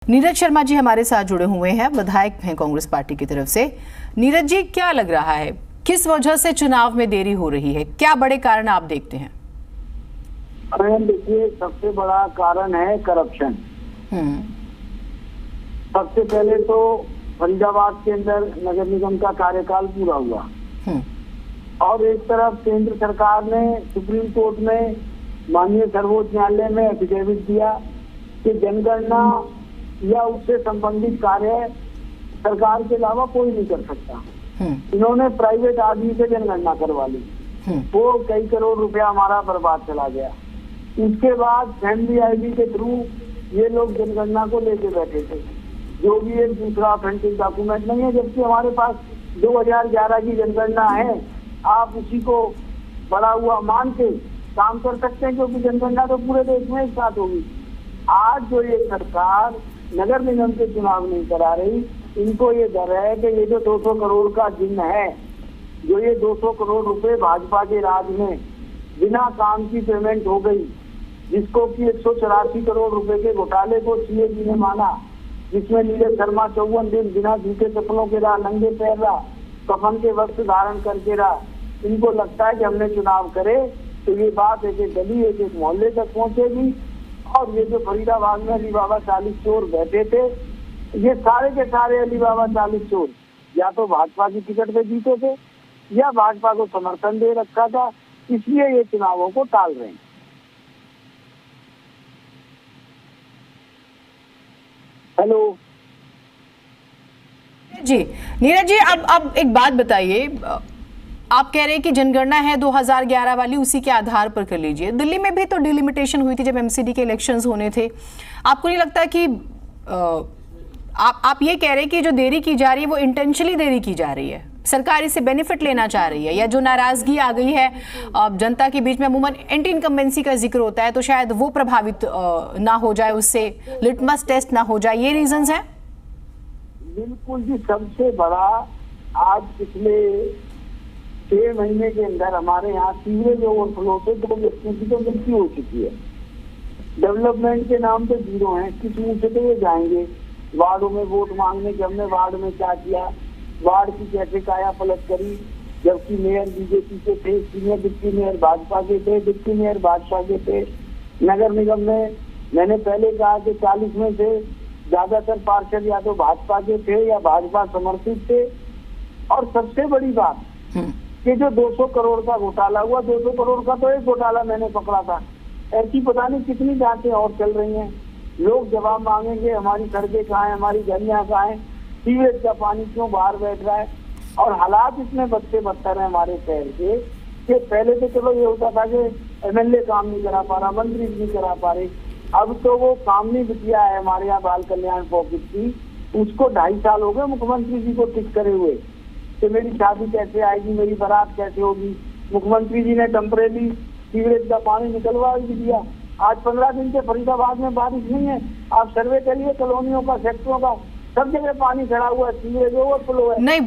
नीरज शर्मा जी हमारे साथ जुड़े हुए हैं, विधायक हैं कांग्रेस पार्टी की तरफ से। नीरज जी, क्या लग रहा है, किस वजह से चुनाव में देरी हो रही है? क्या बड़े कारण आप देखते हैं? देखिए, सबसे बड़ा कारण है करप्शन। सबसे पहले तो फरीदाबाद के अंदर नगर निगम का कार्यकाल पूरा हुआ और एक तरफ केंद्र सरकार ने सुप्रीम कोर्ट में माननीय सर्वोच्च न्यायालय में एफिडेविट दिया कि जनगणना या उससे संबंधित कार्य सरकार के अलावा कोई नहीं कर सकता। इन्होंने प्राइवेट आदमी से जनगणना करवा ली, वो कई करोड़ रुपया हमारा बर्बाद चला गया। उसके बाद फैमिली आईडी के थ्रू ये लोग जनगणना को लेके बैठे थे, जो भी एक दूसरा ऑथेंटिक डॉक्यूमेंट नहीं है, जबकि हमारे पास 2011 की जनगणना है। आप उसी को बड़ा हुआ मान के काम कर सकते हैं, क्योंकि जनगणना तो पूरे देश में एक साथ होगी। आज जो ये सरकार नगर निगम के चुनाव नहीं करा रही, इनको ये डर है कि ये जो 200 करोड़ का जिन्न है, जो ये 200 करोड़ रुपए भाजपा के राज में बिना काम की पेमेंट हो गई, जिसको कि 184 करोड़ रुपए के घोटाले को सीए जी ने माना, जिसमें नीरज शर्मा 54 दिन बिना जूते चप्पलों के रहा, नंगे पैर रहा, कफन के वस्त्र धारण करके रहा। इनको लगता है कि हमने चुनाव करे तो ये बात एक एक गली एक एक मोहल्ले तक पहुंचेगी। और ये जो फरीदाबाद में अली बाबा 40 चोर बैठे थे, ये सारे के सारे अली बाबा 40 चोर या तो भाजपा की टिकट पे जीते थे या भाजपा को समर्थन दे रखा था, इसलिए ये चुनावों को टाल रहे हैं। हेलो जी नीरज जी, अब एक बात बताइए, आप कह रहे हैं कि जनगणना है 2011 वाली, उसी के आधार पर कर लीजिए। दिल्ली में भी तो डिलिमिटेशन हुई थी जब एमसीडी के इलेक्शंस होने थे। आपको नहीं लगता कि आप ये कह रहे हैं कि जो देरी की जा रही है वो इंटेंशनली देरी की जा रही है, सरकार इससे बेनिफिट लेना चाह रही है, या जो नाराजगी आ गई है जनता के बीच में, अमूमन एंटी इनकम्बेंसी का जिक्र होता है, तो शायद वो प्रभावित ना हो जाए, उससे लिटमस टेस्ट ना हो जाए, ये रीजंस हैं? बिल्कुल जी, सबसे बड़ा आज पिछले 6 महीने के अंदर हमारे यहाँ सीवरेज ओवरफ्लो से 2 व्यक्तियों की तो मृत्यु हो चुकी है। डेवलपमेंट के नाम पे जीरो हैं, किस मुंह से तो ये जाएंगे वार्डों में वोट मांगने कि हमने वार्ड में क्या किया, वार्ड की कैसे काया पलट करी, जबकि मेयर बीजेपी के थे, सीनियर डिप्टी मेयर भाजपा के थे, डिप्टी मेयर भाजपा के थे। नगर निगम में मैंने पहले कहा कि 40 में से ज्यादातर पार्षद या तो भाजपा के थे या भाजपा समर्थित थे। और सबसे बड़ी बात कि जो 200 करोड़ का घोटाला हुआ, 200 करोड़ का तो एक घोटाला मैंने पकड़ा था, ऐसी पता नहीं कितनी जांचें और चल रही हैं। लोग जवाब मांगेंगे हमारी सड़कें कहाँ है, हमारी गलियां कहाँ है, सीवरेज का पानी क्यों बाहर बैठ रहा है। और हालात इतने बदतर हैं हमारे शहर के कि पहले तो चलो ये होता था कि एमएलए काम नहीं करा पा रहा, मंत्री नहीं करा पा रहे, अब तो वो कामनी बिटिया है हमारे यहाँ बाल कल्याण पॉकेट की, उसको 2.5 साल हो गए मुख्यमंत्री जी को टिक करे हुए कि मेरी शादी कैसे आएगी, मेरी बारात कैसे होगी। मुख्यमंत्री जी ने टेम्परेरी सीवरेज का पानी निकलवा भी दिया। आज 15 दिन से फरीदाबाद में बारिश नहीं है, आप सर्वे करिए कॉलोनियों का, सेक्टरों का, सब जगह पानी खड़ा हुआ है, सीवरेज ओवरफ्लो है। नहीं,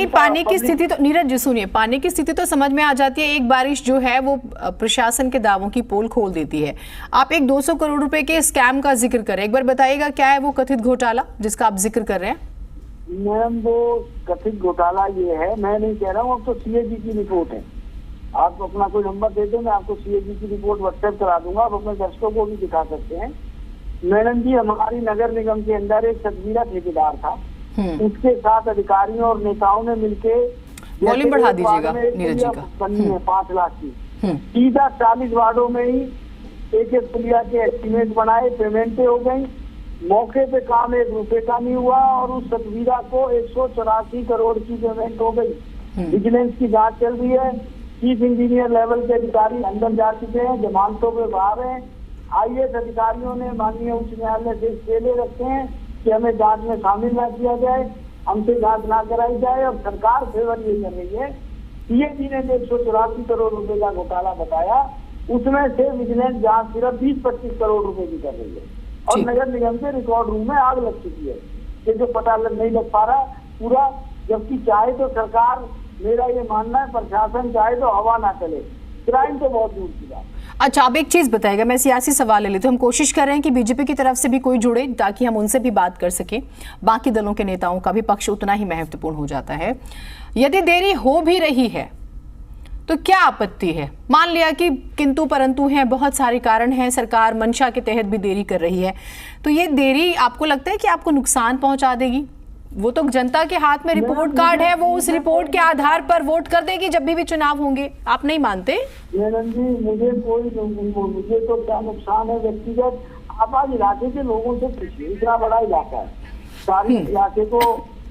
पानी की स्थिति तो नीरज जी सुनिए, पानी की स्थिति तो समझ में आ जाती है, एक बारिश जो है वो प्रशासन के दावों की पोल खोल देती है। आप एक 200 करोड़ रुपए के स्कैम का जिक्र करें, एक बार बताइएगा क्या है वो कथित घोटाला जिसका आप जिक्र कर रहे हैं? मैम, वो कथित घोटाला ये है, मैं नहीं कह रहा हूँ, अब तो सीएजी की रिपोर्ट है। आप अपना कोई नंबर दे दो, मैं आपको सीएजी की रिपोर्ट व्हाट्सएप करा दूंगा, आप अपने दर्शकों को भी दिखा सकते हैं। मैडम जी, हमारी नगर निगम के अंदर एक सतवीरा ठेकेदार था, उसके साथ अधिकारियों और नेताओं ने मिलके वॉल्यूम बढ़ा दीजिएगा नीरज जी का, बननी है 5 लाख की, सीधा 40 वार्डों में ही एक पुलिया के एस्टीमेट बनाए, पेमेंटें हो गई, मौके पे काम 1 रुपए का नहीं हुआ और उस सतवीरा को 184 करोड़ की पेमेंट हो गई। विजिलेंस की जांच चल रही है, चीफ इंजीनियर लेवल के अधिकारी अंदर जा चुके हैं, जमानतों पे बाहर हैं। आईएएस अधिकारियों ने माननीय उच्च न्यायालय से स्टे रखे हैं कि हमें जांच में शामिल न किया जाए, हमसे जांच ना कराई जाए। और सरकार फेवर ये कर रही है, सीएजी ने जो 184 करोड़ रुपए का घोटाला बताया, उसमें से विजिलेंस जांच सिर्फ 20-25 करोड़ रुपए की कर रही है। और नगर निगम के रिकॉर्ड रूम में आग लग चुकी है कि जो पता नहीं लग पा रहा पूरा, जबकि चाहे तो सरकार, मेरा ये मानना है प्रशासन चाहे तो हवा ना चले, क्राइम तो बहुत दूर की बात। अच्छा, अब एक चीज बताइएगा, मैं सियासी सवाल ले लेती हूँ। हम कोशिश कर रहे हैं कि बीजेपी की तरफ से भी कोई जुड़े ताकि हम उनसे भी बात कर सकें। बाकी दलों के नेताओं का भी पक्ष उतना ही महत्वपूर्ण हो जाता है। यदि देरी हो भी रही है तो क्या आपत्ति है? मान लिया कि किंतु परंतु हैं, बहुत सारे कारण हैं, सरकार मंशा के तहत भी देरी कर रही है, तो ये देरी आपको लगता है कि आपको नुकसान पहुंचा देगी? वो तो जनता के हाथ में रिपोर्ट कार्ड है, वो उस रिपोर्ट के आधार पर वोट कर देगी जब भी चुनाव होंगे। आप नहीं मानते? मैडम जी, मुझे तो क्या नुकसान है व्यक्तिगत। आप आज इलाके के लोगों से पूछिए, इतना बड़ा इलाका है, सारे इलाके को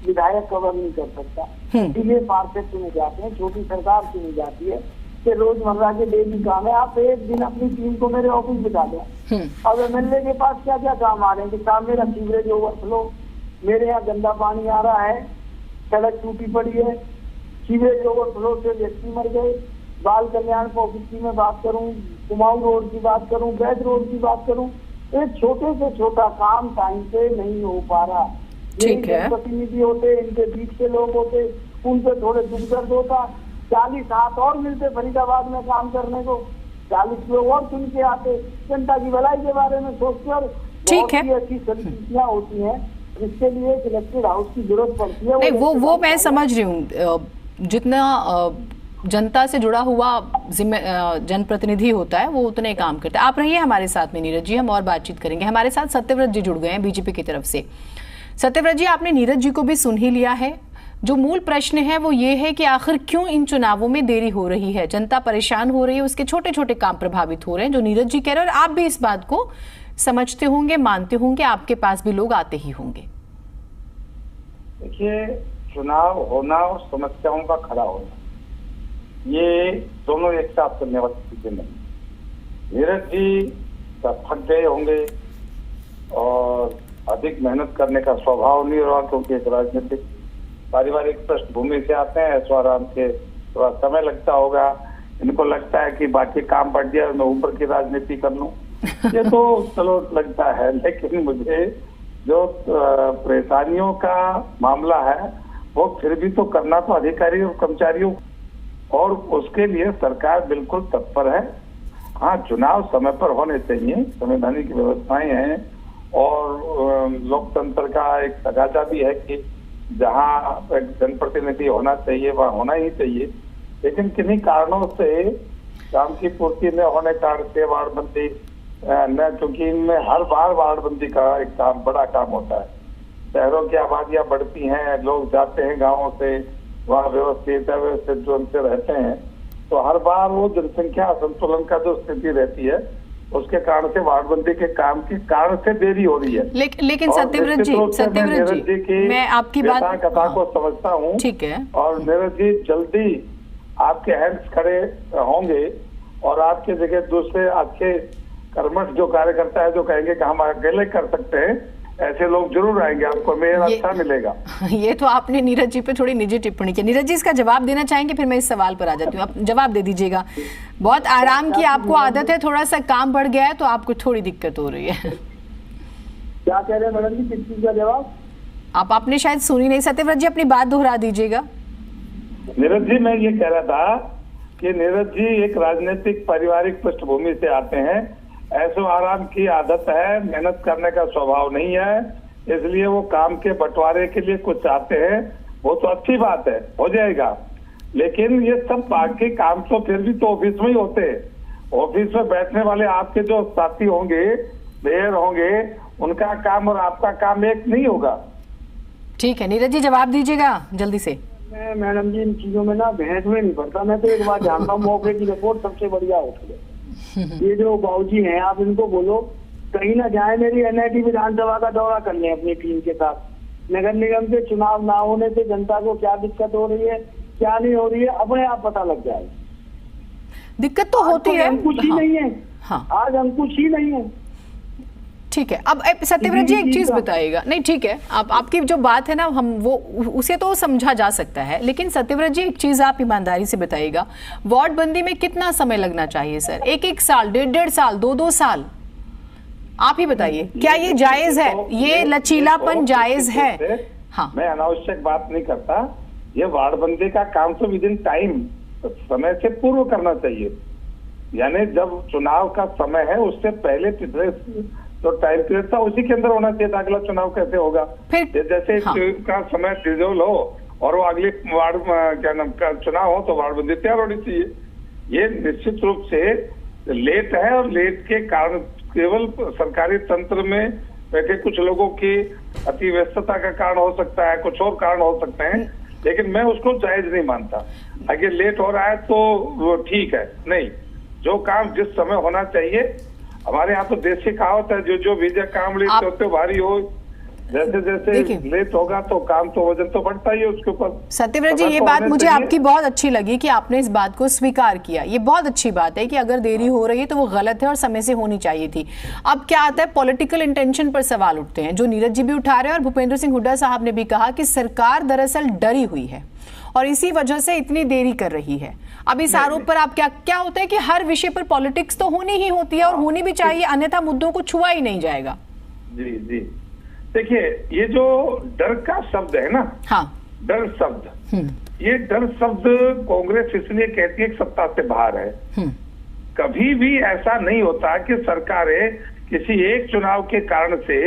विधायक कवर नहीं कर सकता, इसलिए पार्षद चुने जाते हैं, छोटी सरकार चुनी जाती है कि रोजमर्रा के डेली काम है। आप एक दिन अपनी टीम को मेरे ऑफिस बिठा दें, अब एमएलए के पास क्या क्या काम आ रहे हैं कि साहब मेरा सीवरेज ओवरफ्लो, मेरे यहाँ गंदा पानी आ रहा है, सड़क टूटी पड़ी है, सीवरेज ओवरफ्लो से व्यक्ति मर गए, बाल कल्याण ऑफिस में बात करूँ, कुमाऊं रोड की बात करूँ, बैद रोड की बात करूँ, एक छोटे से छोटा काम टाइम पे नहीं हो पा रहा। ठीक है, प्रतिनिधि होते, इनके बीच के लोग होते, उनसे थोड़े दुख दर्द होता, 40 हाथ और मिलते फरीदाबाद में काम करने को, 40 लोग और सुन के आते, जनता की भलाई के बारे में सोचकर। ठीक है, ऐसी समितियां होती हैं जिसके लिए इलेक्टेड हाउस की जरूरत पड़ती है। नहीं, वो मैं समझ रही हूँ। जितना जनता से जुड़ा हुआ जनप्रतिनिधि होता है वो उतने काम करता है। आप रहिए हमारे साथ में नीरज जी, हम और बातचीत करेंगे। हमारे साथ सत्यव्रत जी जुड़ गए हैं बीजेपी की तरफ से। सत्यव्रत जी, आपने नीरज जी को भी सुन ही लिया है। जो मूल प्रश्न है वो ये है कि आखिर क्यों इन चुनावों में देरी हो रही है? जनता परेशान हो रही है, उसके छोटे छोटे काम प्रभावित हो रहे हैं, जो नीरज जी कह रहे हैं, और आप भी इस बात को समझते होंगे, मानते होंगे, आपके पास भी लोग आते ही होंगे। देखिए, चुनाव होना और समस्याओं का खड़ा होना, ये दोनों एक साथ चलने वाली चीजें नहीं। नीरज जी थक गए होंगे और अधिक मेहनत करने का स्वभाव नहीं रहा, क्योंकि एक राजनीतिक पारिवारिक पृष्ठभूमि से आते हैं, ऐशोआराम के थोड़ा समय लगता होगा। इनको लगता है कि बाकी काम बढ़ गया, मैं ऊपर की राजनीति कर लूं। ये तो चलो लगता है, लेकिन मुझे जो परेशानियों का मामला है वो फिर भी तो करना तो अधिकारी और कर्मचारियों, और उसके लिए सरकार बिल्कुल तत्पर है। हाँ, चुनाव समय पर होने चाहिए, संवैधानिक व्यवस्थाएं हैं और लोकतंत्र का एक तकाजा भी है कि जहाँ एक जनप्रतिनिधि होना चाहिए वहाँ होना ही चाहिए। लेकिन किन्हीं कारणों से काम की पूर्ति न होने कारण से वार्डबंदी न, क्योंकि इनमें हर बार वार्डबंदी का एक काम बड़ा काम होता है। शहरों की आबादियां बढ़ती हैं, लोग जाते हैं गाँवों से, वहाँ व्यवस्थित जो उनसे रहते हैं, तो हर बार वो जनसंख्या असंतुलन का जो स्थिति रहती है उसके कारण से वार्डबंदी के काम के कारण से देरी हो रही है। लेकिन सत्यव्रत जी, मैं आपकी बात कथा को समझता हूँ। ठीक है, और नीरज जी जल्दी आपके हैंड्स खड़े होंगे और आपके जगह दूसरे अच्छे कर्मठ जो कार्यकर्ता है जो कहेंगे कि हम अकेले कर सकते हैं, ऐसे लोग जरूर आएंगे, आपको मेरा अच्छा मिलेगा। ये तो आपने नीरज जी पे थोड़ी निजी टिप्पणी की। नीरज जी, इसका जवाब देना चाहेंगे? फिर मैं इस सवाल पर आ जाती हूँ, आप जवाब दे दीजिएगा। बहुत आराम की आपको आदत है, थोड़ा सा काम बढ़ गया है तो आपको थोड़ी दिक्कत हो रही है। क्या कह रहे हैं मैडम जी, किस चीज का जवाब? आपने शायद सुनी नहीं। सत्यव्रत जी, अपनी बात दोहरा दीजिएगा। नीरज जी, मैं ये कह रहा था कि नीरज जी एक राजनीतिक पारिवारिक पृष्ठभूमि से आते हैं, ऐशो आराम की आदत है, मेहनत करने का स्वभाव नहीं है, इसलिए वो काम के बंटवारे के लिए कुछ चाहते हैं। वो तो अच्छी बात है, हो जाएगा, लेकिन ये सब बाकी काम तो फिर भी तो ऑफिस में ही होते हैं। ऑफिस में बैठने वाले आपके जो साथी होंगे, मेयर होंगे, उनका काम और आपका काम एक नहीं होगा। ठीक है नीरज जी, जवाब दीजिएगा जल्दी से। मैं मैडम जी इन चीजों में ना बहस में नहीं पड़ता। मैं तो एक बात जानता हूँ, मौके की रिपोर्ट सबसे बढ़िया होती है। ये जो बाबूजी हैं, आप इनको बोलो कहीं ना जाए, मेरी एनआईटी विधानसभा का दौरा कर लें अपनी टीम के साथ। नगर निगम के चुनाव ना होने से जनता को क्या दिक्कत हो रही है, क्या नहीं हो रही है, अपने आप पता लग जाए। दिक्कत तो होती है, अंकुश ही नहीं है। हाँ, आज अंकुश ही नहीं है। ठीक है, अब सत्यव्रत जी एक चीज बताइएगा। नहीं ठीक है, आपकी जो बात है ना, हम वो उसे तो समझा जा सकता है, लेकिन सत्यव्रत जी एक चीज आप ईमानदारी से बताइएगा, वार्ड बंदी में कितना समय लगना चाहिए सर? 1-1 साल, 1.5 साल, 2-2 साल? आप ही बताइए, क्या ये जायज है? ये लचीलापन जायज है? हाँ, मैं अनावश्यक बात नहीं करता। ये वार्ड बंदी का काम तो विद इन टाइम, समय से पूर्व करना चाहिए। यानी जब चुनाव का समय है उससे पहले पिछले जो टाइम पीरियड था उसी के अंदर होना चाहिए था। अगला चुनाव कैसे होगा? जैसे का समय डिजोल हो और वो अगले वार्ड क्या नाम का चुनाव हो तो वार्डबंदी तैयार होनी चाहिए। ये निश्चित रूप से लेट है और लेट के कारण केवल सरकारी तंत्र में बैठे कुछ लोगों की अति व्यस्तता का कारण हो सकता है, कुछ और कारण हो सकते हैं, लेकिन मैं उसको जायज नहीं मानता। अगर लेट हो रहा है तो वो ठीक है, नहीं, जो काम जिस समय होना चाहिए। हमारे यहाँ तो देसी कहावत है, जो बीजा काम लेट होते भारी हो, जैसे जैसे लेट होगा तो काम तो वजन तो बढ़ता ही है उसके ऊपर। सत्यव्रत जी, ये बात मुझे आपकी बहुत अच्छी लगी कि आपने इस बात को स्वीकार किया। ये बहुत अच्छी बात है कि अगर देरी हो रही है तो वो गलत है और समय से होनी चाहिए थी। अब क्या आता है, पॉलिटिकल इंटेंशन पर सवाल उठते हैं, जो नीरज जी भी उठा रहे हैं और भूपेंद्र सिंह हुड्डा साहब ने भी कहा कि सरकार दरअसल डरी हुई है और इसी वजह से इतनी देरी कर रही है। अब इस आरोप पर आप क्या होता है कि हर विषय पर पॉलिटिक्स तो होनी ही होती है और होनी भी चाहिए, अन्यथा मुद्दों को छुआ ही नहीं जाएगा। जी जी, देखिए ये जो डर का शब्द है ना, हाँ, डर शब्द, ये डर शब्द कांग्रेस इसलिए कहती है कि सत्ता से बाहर है। कभी भी ऐसा नहीं होता कि सरकारें किसी एक चुनाव के कारण से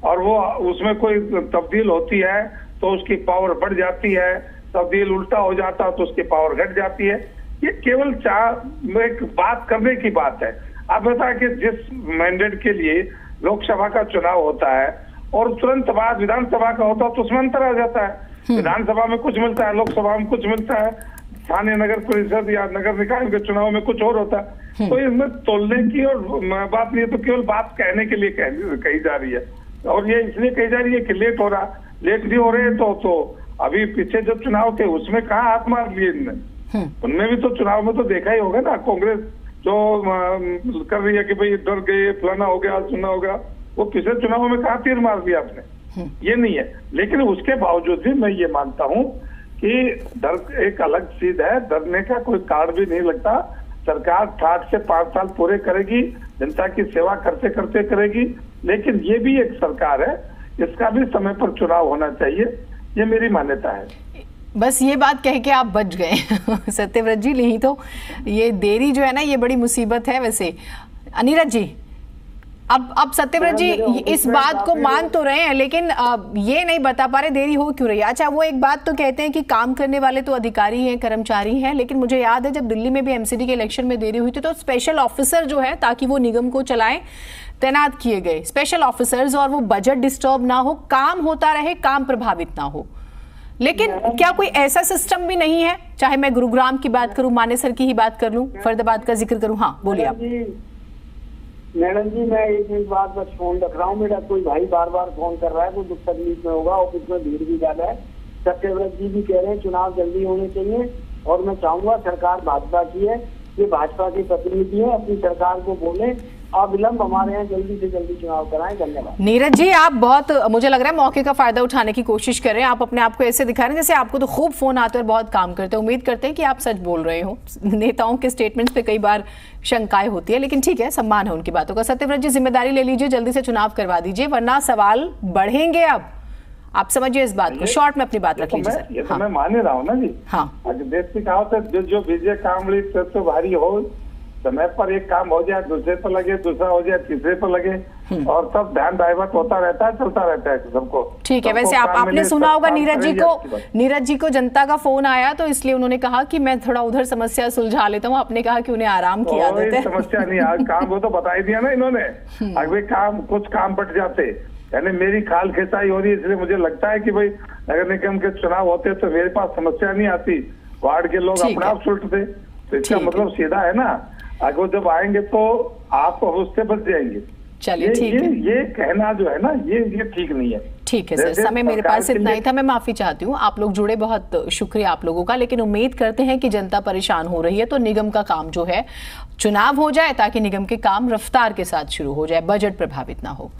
और वो उसमें कोई तब्दील होती है तो उसकी पावर बढ़ जाती है, तब्दील उल्टा हो जाता तो उसकी पावर घट जाती है। ये केवल एक बात करने की बात है। आप बता कि जिस मैंडेट के लिए लोकसभा का चुनाव होता है और तुरंत बाद विधानसभा का होता है तो उसमें अंतर आ जाता है। विधानसभा में कुछ मिलता है, लोकसभा में कुछ मिलता है, स्थानीय नगर परिषद या नगर निकाय के चुनाव में कुछ और होता है। तो इसमें तोलने की और बात नहीं है, तो केवल बात कहने के लिए कही जा रही है। और ये इसलिए कही जा रही है कि लेट हो रहा, लेट भी हो रहे हैं तो अभी पीछे जो चुनाव थे उसमें कहाँ हाथ मार लिए इनने, उनमें भी तो चुनाव में तो देखा ही होगा ना, कांग्रेस जो कर रही है कि भाई डर गए, फलाना हो गया, सुना होगा, वो पिछले चुनाव में कहाँ तीर मार दिया आपने, ये नहीं है। लेकिन उसके बावजूद भी मैं ये मानता हूँ कि डर एक अलग चीज है, डरने का कोई कारण भी नहीं लगता। सरकार 60 से 5 साल पूरे करेगी, जनता की सेवा करते करते करेगी, लेकिन ये भी एक सरकार है, इसका भी समय पर चुनाव होना चाहिए, ये मेरी मान्यता है। बस ये बात कह के आप बच गए सत्यव्रत जी, नहीं तो ये देरी जो है ना, ये बड़ी मुसीबत है। वैसे नीरज जी, अब सत्यव्रत जी इस बात को मान तो रहे हैं, लेकिन ये नहीं बता पा रहे देरी हो क्यों रही है। अच्छा, वो एक बात तो कहते हैं कि काम करने वाले तो अधिकारी हैं, कर्मचारी हैं, लेकिन मुझे याद है जब दिल्ली में भी एमसीडी के इलेक्शन में देरी हुई थी तो स्पेशल ऑफिसर जो है, ताकि वो निगम को चलाएं, तैनात किए गए स्पेशल ऑफिसर्स, और वो बजट डिस्टर्ब ना हो, काम होता रहे, काम प्रभावित ना हो। लेकिन क्या कोई ऐसा सिस्टम भी नहीं है? चाहे मैं गुरुग्राम की बात करूं, मानेसर की ही बात कर लूं, फरीदाबाद का जिक्र करूं। हाँ, बोलिए आप। मैडम जी, मैं एक बात बस फोन रख रहा हूँ, मेरा कोई भाई बार बार फोन कर रहा है, कोई दुख तकलीफ में होगा, ऑफिस में भीड़ भी ज्यादा है। सत्यव्रत जी भी कह रहे हैं चुनाव जल्दी होने चाहिए, और मैं चाहूंगा सरकार भाजपा की है, ये भाजपा के प्रतिनिधि है, अपनी सरकार को बोले अविलंब हमारे यहाँ जल्दी से जल्दी चुनाव कराएं। धन्यवाद। नीरज जी, आप बहुत, मुझे लग रहा है, मौके का फायदा उठाने की कोशिश कर रहे हैं। आप अपने आप को ऐसे दिखा रहे हैं जैसे आपको तो खूब फोन आते हैं और बहुत काम करते हैं। उम्मीद करते हैं कि आप सच बोल रहे हो। नेताओं के स्टेटमेंट्स पे कई बार शंकाएं होती है, लेकिन ठीक है, सम्मान है उनकी बातों का। सत्यव्रत जी, जिम्मेदारी ले लीजिए, जल्दी से चुनाव करवा दीजिए, वरना सवाल बढ़ेंगे। अब आप समझिए इस बात को, शॉर्ट में अपनी बात रख लीजिए सर। ये तो मैं मान ही रहा हूँ ना जी। हाँ, देश की कहावत है, जो विजय काम ली तो भारी हो, समय पर एक काम हो जाए, दूसरे पर लगे, दूसरा हो जाए, तीसरे पर लगे, और सब ध्यान डाइवर्ट होता रहता है, चलता रहता है सबको। ठीक है। वैसे आपने सुना होगा नीरज जी को जनता का फोन आया, तो इसलिए उन्होंने कहा कि मैं थोड़ा उधर समस्या सुलझा लेता हूँ। आपने कहा कि उन्हें आराम की आदत है। समस्या नहीं, आज काम वो तो बता ही दिया ना इन्होंने। अगर कुछ काम बट जाते, यानी मेरी खाल खिंचाई हो रही है, इसलिए मुझे लगता है कि भाई नगर निगम के चुनाव होते तो मेरे पास समस्या नहीं आती, वार्ड के लोग अपने आप सुलटते। तो इसका मतलब सीधा है ना, अगर जब आएंगे तो आप उससे बच जाएंगे। चलिए, ठीक है। ये कहना जो है ना, ये ठीक नहीं है। ठीक है सर, समय मेरे पास इतना ही था, मैं माफी चाहती हूँ। आप लोग जुड़े, बहुत शुक्रिया आप लोगों का, लेकिन उम्मीद करते हैं कि जनता परेशान हो रही है तो निगम का काम जो है, चुनाव हो जाए ताकि निगम के काम रफ्तार के साथ शुरू हो जाए, बजट प्रभावित ना हो।